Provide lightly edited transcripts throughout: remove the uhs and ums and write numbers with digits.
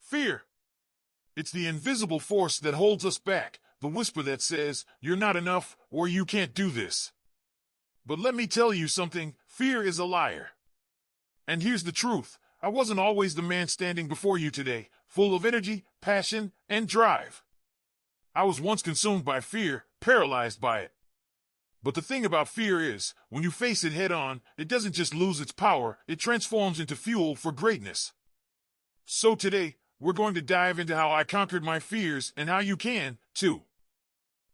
Fear. It's the invisible force that holds us back, the whisper that says, you're not enough, or you can't do this. But let me tell you something, fear is a liar. And here's the truth, I wasn't always the man standing before you today, full of energy, passion, and drive. I was once consumed by fear, paralyzed by it. But the thing about fear is, when you face it head on, it doesn't just lose its power, it transforms into fuel for greatness. So today, we're going to dive into how I conquered my fears and how you can, too.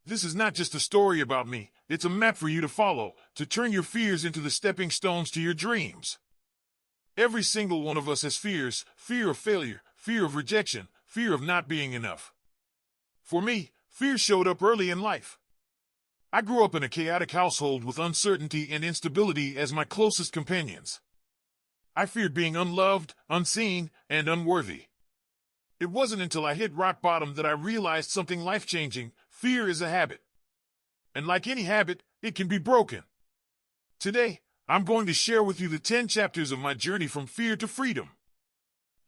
This is not just a story about me, it's a map for you to follow, to turn your fears into the stepping stones to your dreams. Every single one of us has fears, fear of failure, fear of rejection, fear of not being enough. For me, fear showed up early in life. I grew up in a chaotic household with uncertainty and instability as my closest companions. I feared being unloved, unseen, and unworthy. It wasn't until I hit rock bottom that I realized something life-changing. Fear is a habit. And like any habit, it can be broken. Today, I'm going to share with you the 10 chapters of my journey from fear to freedom.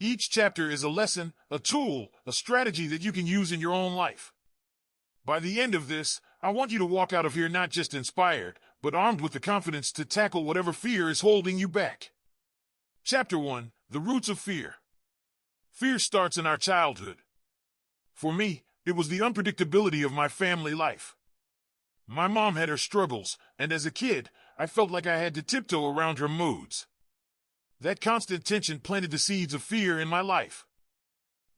Each chapter is a lesson, a tool, a strategy that you can use in your own life. By the end of this, I want you to walk out of here not just inspired, but armed with the confidence to tackle whatever fear is holding you back. Chapter 1, The Roots of Fear. Fear starts in our childhood. For me, it was the unpredictability of my family life. My mom had her struggles, and as a kid, I felt like I had to tiptoe around her moods. That constant tension planted the seeds of fear in my life.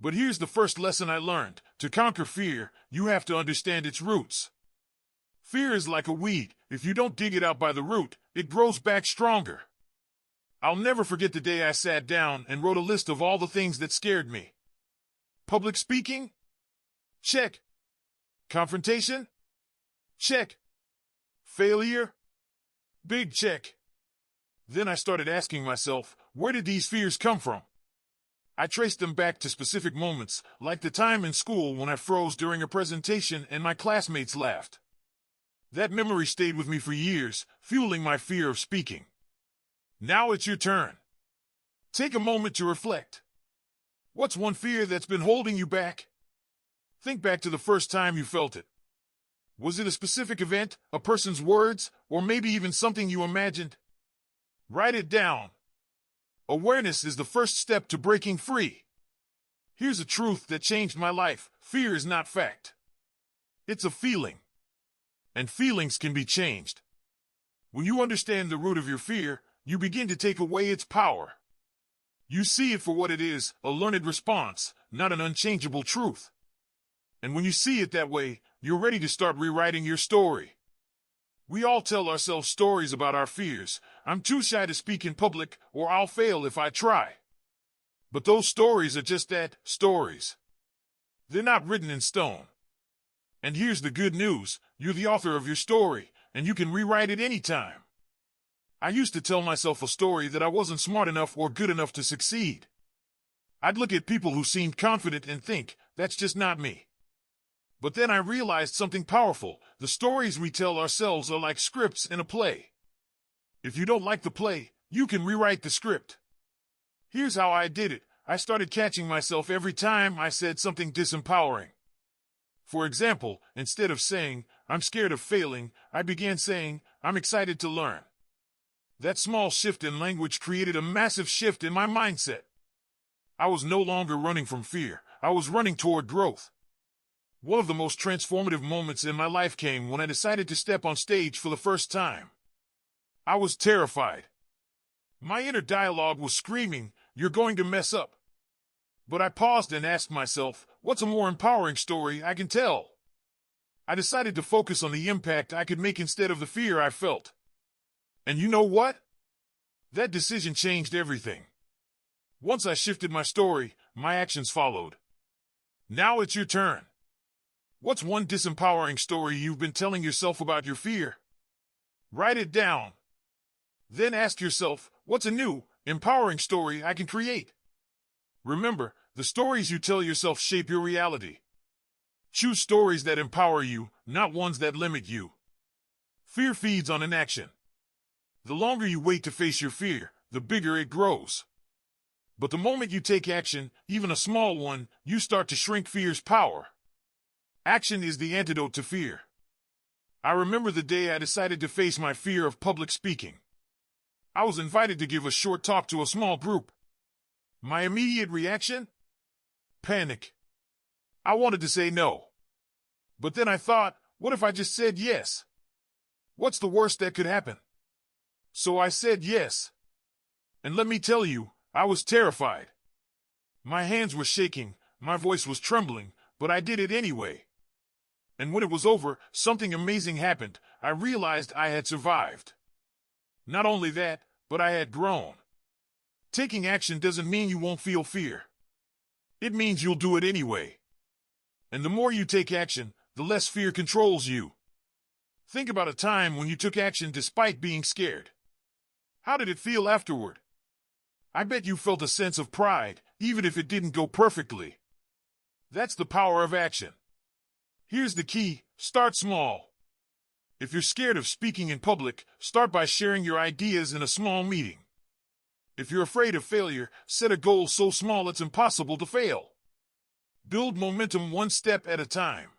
But here's the first lesson I learned. To conquer fear, you have to understand its roots. Fear is like a weed. If you don't dig it out by the root, it grows back stronger. I'll never forget the day I sat down and wrote a list of all the things that scared me. Public speaking? Check. Confrontation? Check. Failure? Big check. Then I started asking myself, where did these fears come from? I traced them back to specific moments, like the time in school when I froze during a presentation and my classmates laughed. That memory stayed with me for years, fueling my fear of speaking. Now it's your turn. Take a moment to reflect. What's one fear that's been holding you back? Think back to the first time you felt it. Was it a specific event, a person's words, or maybe even something you imagined? Write it down. Awareness is the first step to breaking free. Here's a truth that changed my life. Fear is not fact. It's a feeling. And feelings can be changed. When you understand the root of your fear, you begin to take away its power. You see it for what it is, a learned response, not an unchangeable truth. And when you see it that way, you're ready to start rewriting your story. We all tell ourselves stories about our fears. I'm too shy to speak in public, or I'll fail if I try. But those stories are just that, stories. They're not written in stone. And here's the good news, you're the author of your story, and you can rewrite it anytime. I used to tell myself a story that I wasn't smart enough or good enough to succeed. I'd look at people who seemed confident and think, that's just not me. But then I realized something powerful. The stories we tell ourselves are like scripts in a play. If you don't like the play, you can rewrite the script. Here's how I did it. I started catching myself every time I said something disempowering. For example, instead of saying, I'm scared of failing, I began saying, I'm excited to learn. That small shift in language created a massive shift in my mindset. I was no longer running from fear. I was running toward growth. One of the most transformative moments in my life came when I decided to step on stage for the first time. I was terrified. My inner dialogue was screaming, you're going to mess up. But I paused and asked myself, what's a more empowering story I can tell? I decided to focus on the impact I could make instead of the fear I felt. And you know what? That decision changed everything. Once I shifted my story, my actions followed. Now it's your turn. What's one disempowering story you've been telling yourself about your fear? Write it down. Then ask yourself, what's a new, empowering story I can create? Remember, the stories you tell yourself shape your reality. Choose stories that empower you, not ones that limit you. Fear feeds on inaction. The longer you wait to face your fear, the bigger it grows. But the moment you take action, even a small one, you start to shrink fear's power. Action is the antidote to fear. I remember the day I decided to face my fear of public speaking. I was invited to give a short talk to a small group. My immediate reaction? Panic. I wanted to say no. But then I thought, what if I just said yes? What's the worst that could happen? So I said yes. And let me tell you, I was terrified. My hands were shaking, my voice was trembling, but I did it anyway. And when it was over, something amazing happened. I realized I had survived. Not only that, but I had grown. Taking action doesn't mean you won't feel fear. It means you'll do it anyway. And the more you take action, the less fear controls you. Think about a time when you took action despite being scared. How did it feel afterward? I bet you felt a sense of pride, even if it didn't go perfectly. That's the power of action. Here's the key: start small. If you're scared of speaking in public, start by sharing your ideas in a small meeting. If you're afraid of failure, set a goal so small it's impossible to fail. Build momentum one step at a time.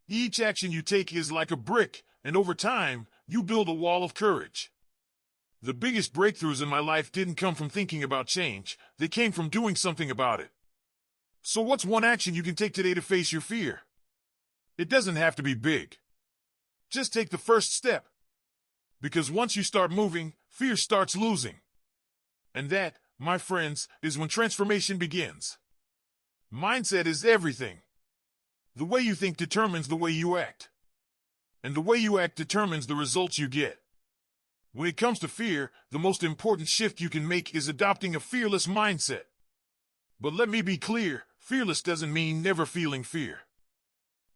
Each action you take is like a brick, and over time, you build a wall of courage. The biggest breakthroughs in my life didn't come from thinking about change, they came from doing something about it. So what's one action you can take today to face your fear? It doesn't have to be big. Just take the first step. Because once you start moving, fear starts losing. And that, my friends, is when transformation begins. Mindset is everything. The way you think determines the way you act. And the way you act determines the results you get. When it comes to fear, the most important shift you can make is adopting a fearless mindset. But let me be clear, fearless doesn't mean never feeling fear.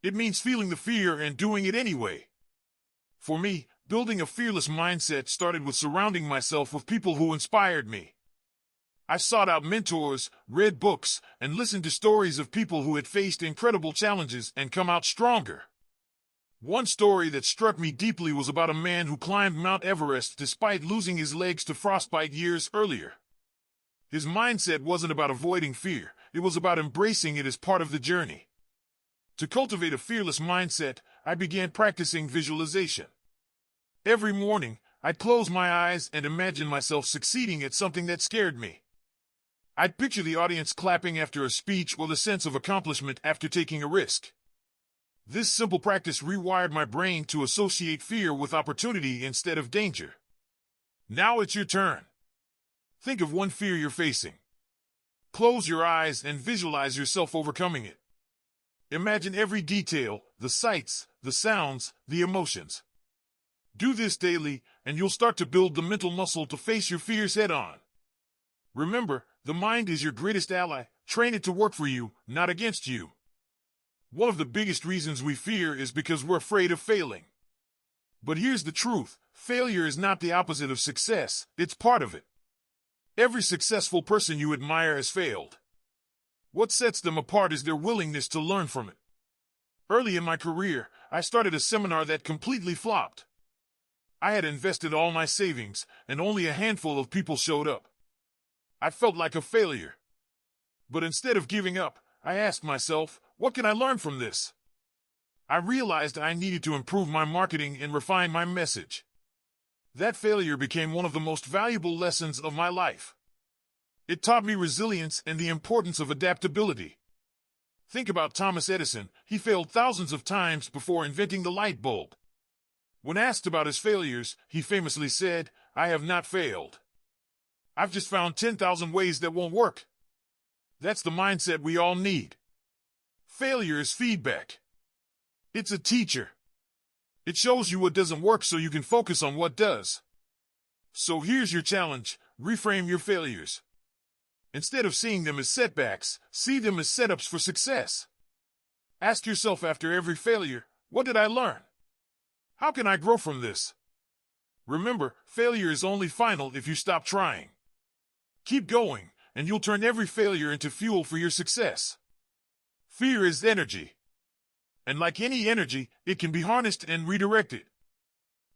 It means feeling the fear and doing it anyway. For me, building a fearless mindset started with surrounding myself with people who inspired me. I sought out mentors, read books, and listened to stories of people who had faced incredible challenges and come out stronger. One story that struck me deeply was about a man who climbed Mount Everest despite losing his legs to frostbite years earlier. His mindset wasn't about avoiding fear, it was about embracing it as part of the journey. To cultivate a fearless mindset, I began practicing visualization. Every morning, I'd close my eyes and imagine myself succeeding at something that scared me. I'd picture the audience clapping after a speech or the sense of accomplishment after taking a risk. This simple practice rewired my brain to associate fear with opportunity instead of danger. Now it's your turn. Think of one fear you're facing. Close your eyes and visualize yourself overcoming it. Imagine every detail, the sights, the sounds, the emotions. Do this daily, and you'll start to build the mental muscle to face your fears head-on. Remember, the mind is your greatest ally. Train it to work for you, not against you. One of the biggest reasons we fear is because we're afraid of failing. But here's the truth: failure is not the opposite of success, it's part of it. Every successful person you admire has failed. What sets them apart is their willingness to learn from it. Early in my career, I started a seminar that completely flopped. I had invested all my savings, and only a handful of people showed up. I felt like a failure. But instead of giving up, I asked myself, what can I learn from this? I realized I needed to improve my marketing and refine my message. That failure became one of the most valuable lessons of my life. It taught me resilience and the importance of adaptability. Think about Thomas Edison. He failed thousands of times before inventing the light bulb. When asked about his failures, he famously said, "I have not failed. I've just found 10,000 ways that won't work." That's the mindset we all need. Failure is feedback. It's a teacher. It shows you what doesn't work so you can focus on what does. So here's your challenge: reframe your failures. Instead of seeing them as setbacks, see them as setups for success. Ask yourself after every failure, what did I learn? How can I grow from this? Remember, failure is only final if you stop trying. Keep going, and you'll turn every failure into fuel for your success. Fear is energy. And like any energy, it can be harnessed and redirected.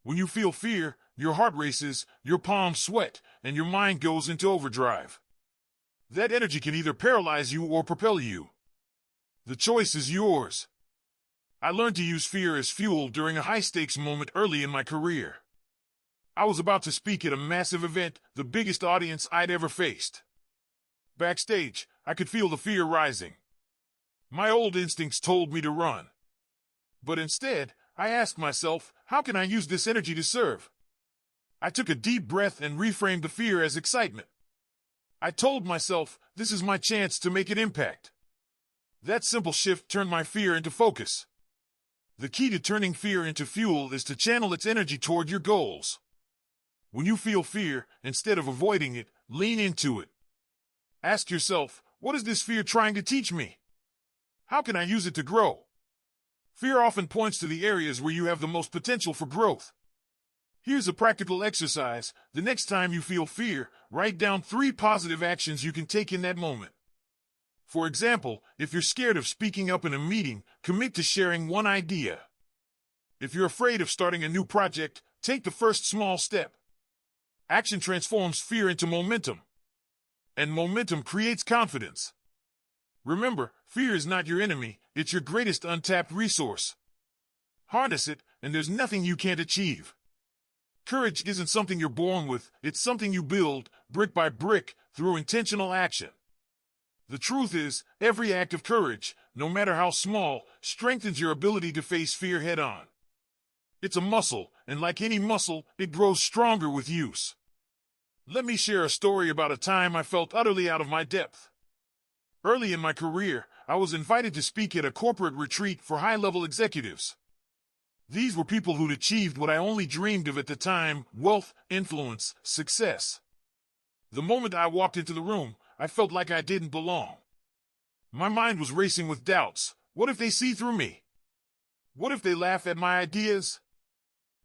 When you feel fear, your heart races, your palms sweat, and your mind goes into overdrive. That energy can either paralyze you or propel you. The choice is yours. I learned to use fear as fuel during a high-stakes moment early in my career. I was about to speak at a massive event, the biggest audience I'd ever faced. Backstage, I could feel the fear rising. My old instincts told me to run. But instead, I asked myself, how can I use this energy to serve? I took a deep breath and reframed the fear as excitement. I told myself, this is my chance to make an impact. That simple shift turned my fear into focus. The key to turning fear into fuel is to channel its energy toward your goals. When you feel fear, instead of avoiding it, lean into it. Ask yourself, what is this fear trying to teach me? How can I use it to grow? Fear often points to the areas where you have the most potential for growth. Here's a practical exercise. The next time you feel fear, write down 3 positive actions you can take in that moment. For example, if you're scared of speaking up in a meeting, commit to sharing one idea. If you're afraid of starting a new project, take the first small step. Action transforms fear into momentum. And momentum creates confidence. Remember, fear is not your enemy, it's your greatest untapped resource. Harness it, and there's nothing you can't achieve. Courage isn't something you're born with, it's something you build, brick by brick, through intentional action. The truth is, every act of courage, no matter how small, strengthens your ability to face fear head-on. It's a muscle, and like any muscle, it grows stronger with use. Let me share a story about a time I felt utterly out of my depth. Early in my career, I was invited to speak at a corporate retreat for high-level executives. These were people who'd achieved what I only dreamed of at the time: wealth, influence, success. The moment I walked into the room, I felt like I didn't belong. My mind was racing with doubts. What if they see through me? What if they laugh at my ideas?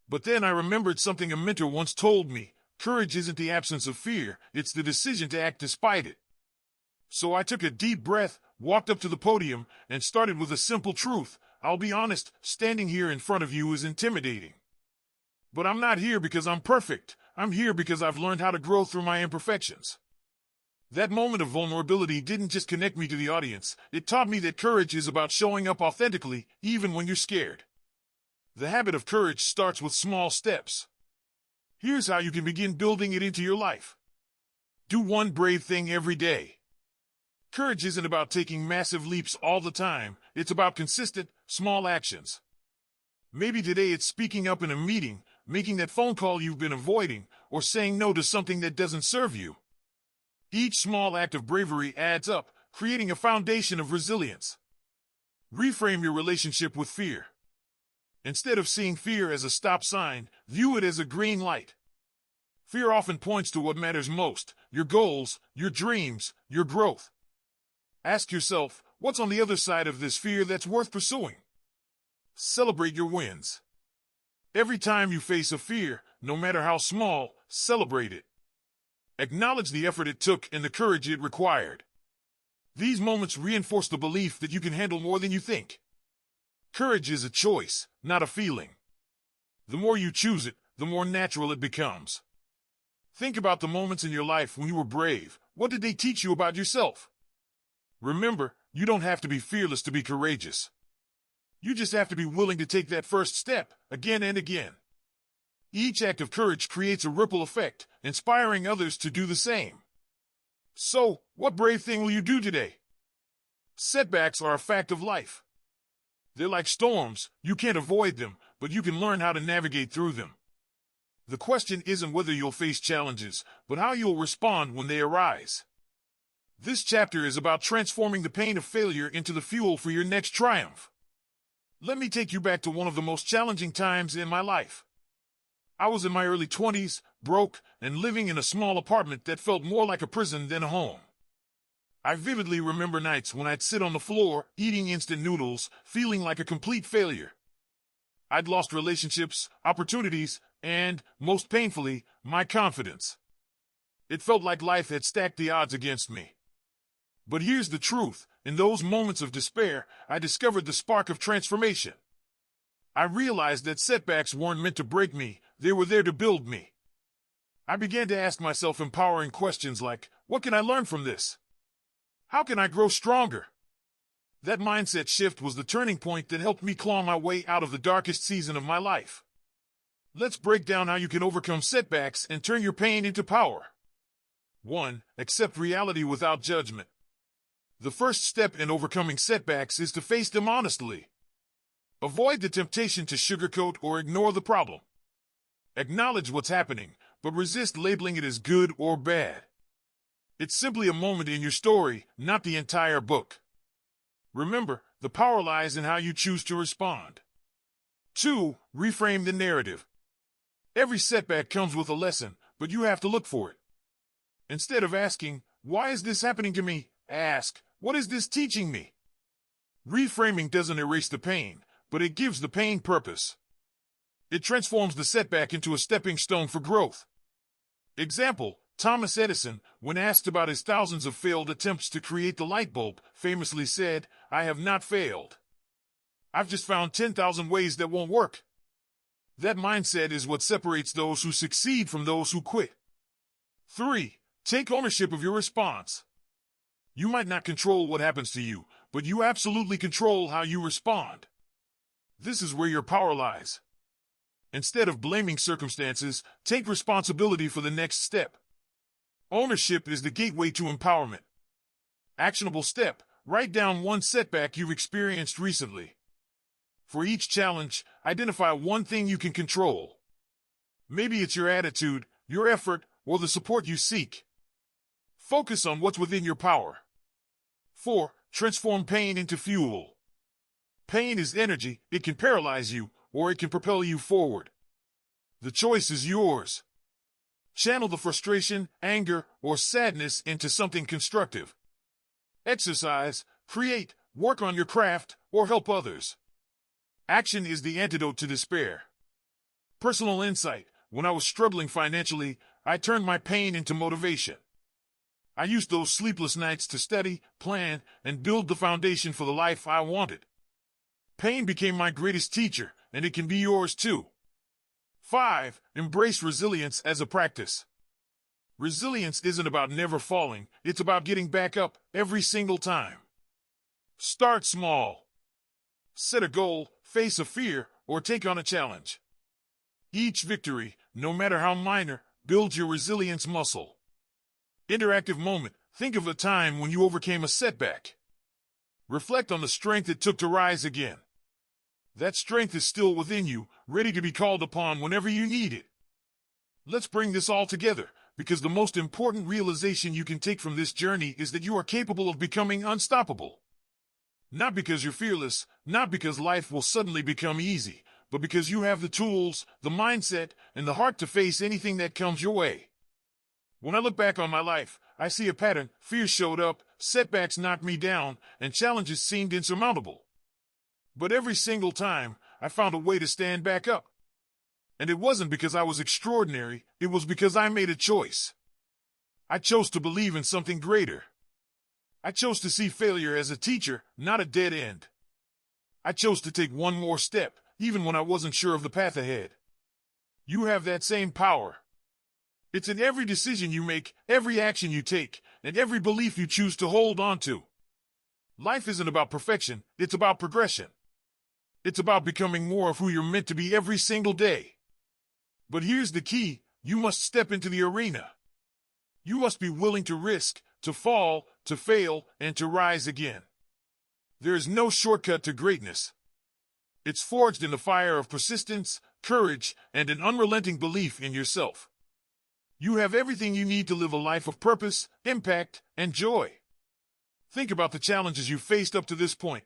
But then I remembered something a mentor once told me: courage isn't the absence of fear, it's the decision to act despite it. So I took a deep breath, walked up to the podium, and started with a simple truth. I'll be honest, standing here in front of you is intimidating. But I'm not here because I'm perfect. I'm here because I've learned how to grow through my imperfections. That moment of vulnerability didn't just connect me to the audience, it taught me that courage is about showing up authentically, even when you're scared. The habit of courage starts with small steps. Here's how you can begin building it into your life. Do one brave thing every day. Courage isn't about taking massive leaps all the time, it's about consistent, small actions. Maybe today it's speaking up in a meeting, making that phone call you've been avoiding, or saying no to something that doesn't serve you. Each small act of bravery adds up, creating a foundation of resilience. Reframe your relationship with fear. Instead of seeing fear as a stop sign, view it as a green light. Fear often points to what matters most: your goals, your dreams, your growth. Ask yourself, what's on the other side of this fear that's worth pursuing? Celebrate your wins. Every time you face a fear, no matter how small, celebrate it. Acknowledge the effort it took and the courage it required. These moments reinforce the belief that you can handle more than you think. Courage is a choice, not a feeling. The more you choose it, the more natural it becomes. Think about the moments in your life when you were brave. What did they teach you about yourself? Remember, you don't have to be fearless to be courageous. You just have to be willing to take that first step, again and again. Each act of courage creates a ripple effect, inspiring others to do the same. So, what brave thing will you do today? Setbacks are a fact of life. They're like storms, you can't avoid them, but you can learn how to navigate through them. The question isn't whether you'll face challenges, but how you'll respond when they arise. This chapter is about transforming the pain of failure into the fuel for your next triumph. Let me take you back to one of the most challenging times in my life. I was in my early 20s, broke, and living in a small apartment that felt more like a prison than a home. I vividly remember nights when I'd sit on the floor, eating instant noodles, feeling like a complete failure. I'd lost relationships, opportunities, and, most painfully, my confidence. It felt like life had stacked the odds against me. But here's the truth: in those moments of despair, I discovered the spark of transformation. I realized that setbacks weren't meant to break me, they were there to build me. I began to ask myself empowering questions like, what can I learn from this? How can I grow stronger? That mindset shift was the turning point that helped me claw my way out of the darkest season of my life. Let's break down how you can overcome setbacks and turn your pain into power. 1. Accept reality without judgment. The first step in overcoming setbacks is to face them honestly. Avoid the temptation to sugarcoat or ignore the problem. Acknowledge what's happening, but resist labeling it as good or bad. It's simply a moment in your story, not the entire book. Remember, the power lies in how you choose to respond. 2. Reframe the narrative. Every setback comes with a lesson, but you have to look for it. Instead of asking, "Why is this happening to me?" ask, "What is this teaching me?" Reframing doesn't erase the pain, but it gives the pain purpose. It transforms the setback into a stepping stone for growth. Example, Thomas Edison, when asked about his thousands of failed attempts to create the light bulb, famously said, "I have not failed. I've just found 10,000 ways that won't work." That mindset is what separates those who succeed from those who quit. 3. Take ownership of your response. You might not control what happens to you, but you absolutely control how you respond. This is where your power lies. Instead of blaming circumstances, take responsibility for the next step. Ownership is the gateway to empowerment. Actionable step: write down one setback you've experienced recently. For each challenge, identify one thing you can control. Maybe it's your attitude, your effort, or the support you seek. Focus on what's within your power. 4. Transform pain into fuel. Pain is energy. It can paralyze you, or it can propel you forward. The choice is yours. Channel the frustration, anger, or sadness into something constructive. Exercise, create, work on your craft, or help others. Action is the antidote to despair. Personal insight: when I was struggling financially, I turned my pain into motivation. I used those sleepless nights to study, plan, and build the foundation for the life I wanted. Pain became my greatest teacher, and it can be yours too. 5. Embrace resilience as a practice. Resilience isn't about never falling, it's about getting back up every single time. Start small. Set a goal, face a fear, or take on a challenge. Each victory, no matter how minor, builds your resilience muscle. Interactive moment: think of a time when you overcame a setback. Reflect on the strength it took to rise again. That strength is still within you, ready to be called upon whenever you need it. Let's bring this all together, because the most important realization you can take from this journey is that you are capable of becoming unstoppable. Not because you're fearless, not because life will suddenly become easy, but because you have the tools, the mindset, and the heart to face anything that comes your way. When I look back on my life, I see a pattern. Fear showed up, setbacks knocked me down, and challenges seemed insurmountable. But every single time, I found a way to stand back up. And it wasn't because I was extraordinary, it was because I made a choice. I chose to believe in something greater. I chose to see failure as a teacher, not a dead end. I chose to take one more step, even when I wasn't sure of the path ahead. You have that same power. It's in every decision you make, every action you take, and every belief you choose to hold on to. Life isn't about perfection, it's about progression. It's about becoming more of who you're meant to be every single day. But here's the key: you must step into the arena. You must be willing to risk, to fall, to fail, and to rise again. There is no shortcut to greatness. It's forged in the fire of persistence, courage, and an unrelenting belief in yourself. You have everything you need to live a life of purpose, impact, and joy. Think about the challenges you've faced up to this point.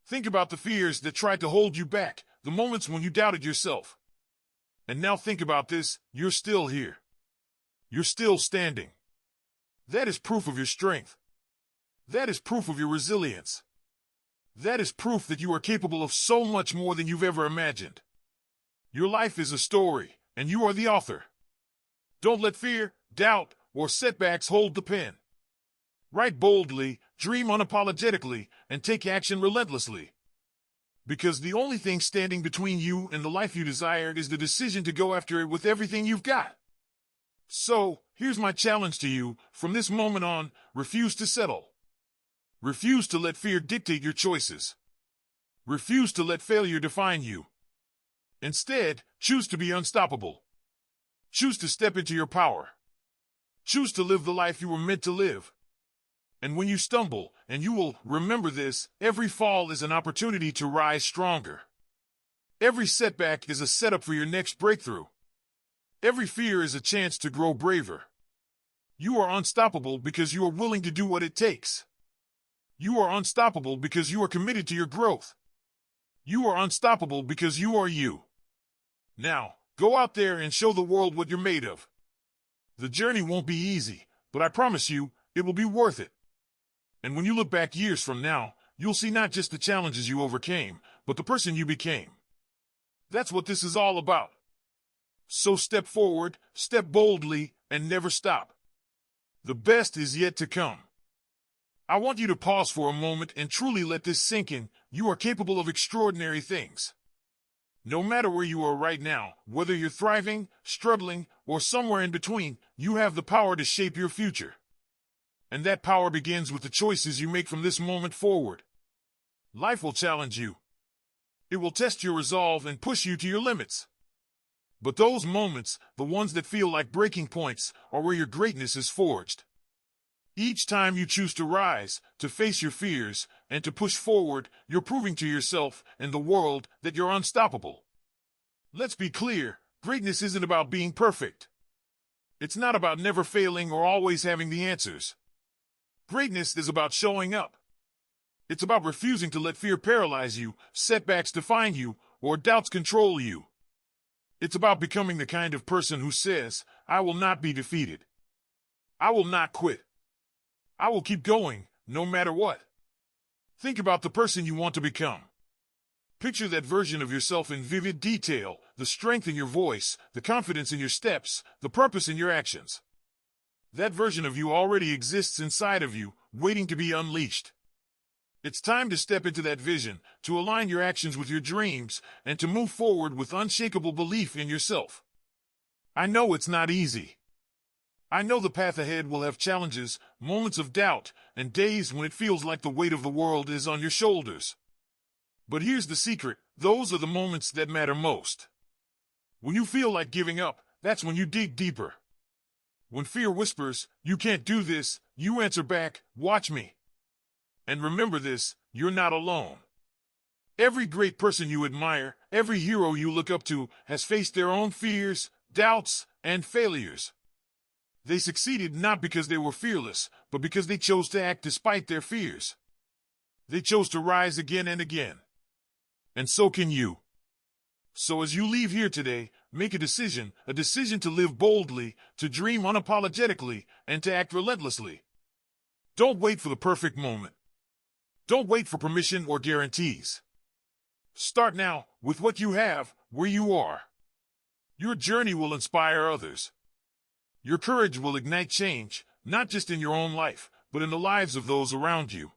Think about the fears that tried to hold you back, the moments when you doubted yourself. And now think about this: you're still here. You're still standing. That is proof of your strength. That is proof of your resilience. That is proof that you are capable of so much more than you've ever imagined. Your life is a story, and you are the author. Don't let fear, doubt, or setbacks hold the pen. Write boldly, dream unapologetically, and take action relentlessly. Because the only thing standing between you and the life you desire is the decision to go after it with everything you've got. So, here's my challenge to you: from this moment on, refuse to settle. Refuse to let fear dictate your choices. Refuse to let failure define you. Instead, choose to be unstoppable. Choose to step into your power. Choose to live the life you were meant to live. And when you stumble, and you will remember this, every fall is an opportunity to rise stronger. Every setback is a setup for your next breakthrough. Every fear is a chance to grow braver. You are unstoppable because you are willing to do what it takes. You are unstoppable because you are committed to your growth. You are unstoppable because you are you. Now, go out there and show the world what you're made of. The journey won't be easy, but I promise you, it will be worth it. And when you look back years from now, you'll see not just the challenges you overcame, but the person you became. That's what this is all about. So step forward, step boldly, and never stop. The best is yet to come. I want you to pause for a moment and truly let this sink in. You are capable of extraordinary things. No matter where you are right now, whether you're thriving, struggling, or somewhere in between, you have the power to shape your future. And that power begins with the choices you make from this moment forward. Life will challenge you. It will test your resolve and push you to your limits. But those moments, the ones that feel like breaking points, are where your greatness is forged. Each time you choose to rise, to face your fears, and to push forward, you're proving to yourself and the world that you're unstoppable. Let's be clear, greatness isn't about being perfect. It's not about never failing or always having the answers. Greatness is about showing up. It's about refusing to let fear paralyze you, setbacks define you, or doubts control you. It's about becoming the kind of person who says, I will not be defeated. I will not quit. I will keep going, no matter what. Think about the person you want to become. Picture that version of yourself in vivid detail, the strength in your voice, the confidence in your steps, the purpose in your actions. That version of you already exists inside of you, waiting to be unleashed. It's time to step into that vision, to align your actions with your dreams, and to move forward with unshakable belief in yourself. I know it's not easy. I know the path ahead will have challenges, moments of doubt, and days when it feels like the weight of the world is on your shoulders. But here's the secret, those are the moments that matter most. When you feel like giving up, that's when you dig deeper. When fear whispers, you can't do this, you answer back, watch me. And remember this, you're not alone. Every great person you admire, every hero you look up to, has faced their own fears, doubts, and failures. They succeeded not because they were fearless, but because they chose to act despite their fears. They chose to rise again and again. And so can you. So as you leave here today, make a decision to live boldly, to dream unapologetically, and to act relentlessly. Don't wait for the perfect moment. Don't wait for permission or guarantees. Start now, with what you have, where you are. Your journey will inspire others. Your courage will ignite change, not just in your own life, but in the lives of those around you.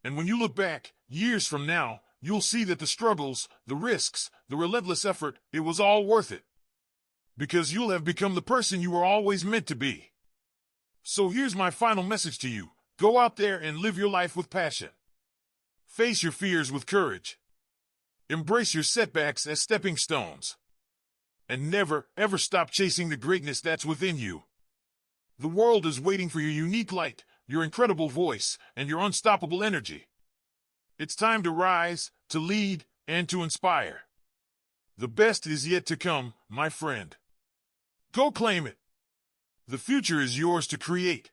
And when you look back, years from now, you'll see that the struggles, the risks, the relentless effort, it was all worth it. Because you'll have become the person you were always meant to be. So here's my final message to you. Go out there and live your life with passion. Face your fears with courage. Embrace your setbacks as stepping stones. And never, ever stop chasing the greatness that's within you. The world is waiting for your unique light, your incredible voice, and your unstoppable energy. It's time to rise, to lead, and to inspire. The best is yet to come, my friend. Go claim it. The future is yours to create.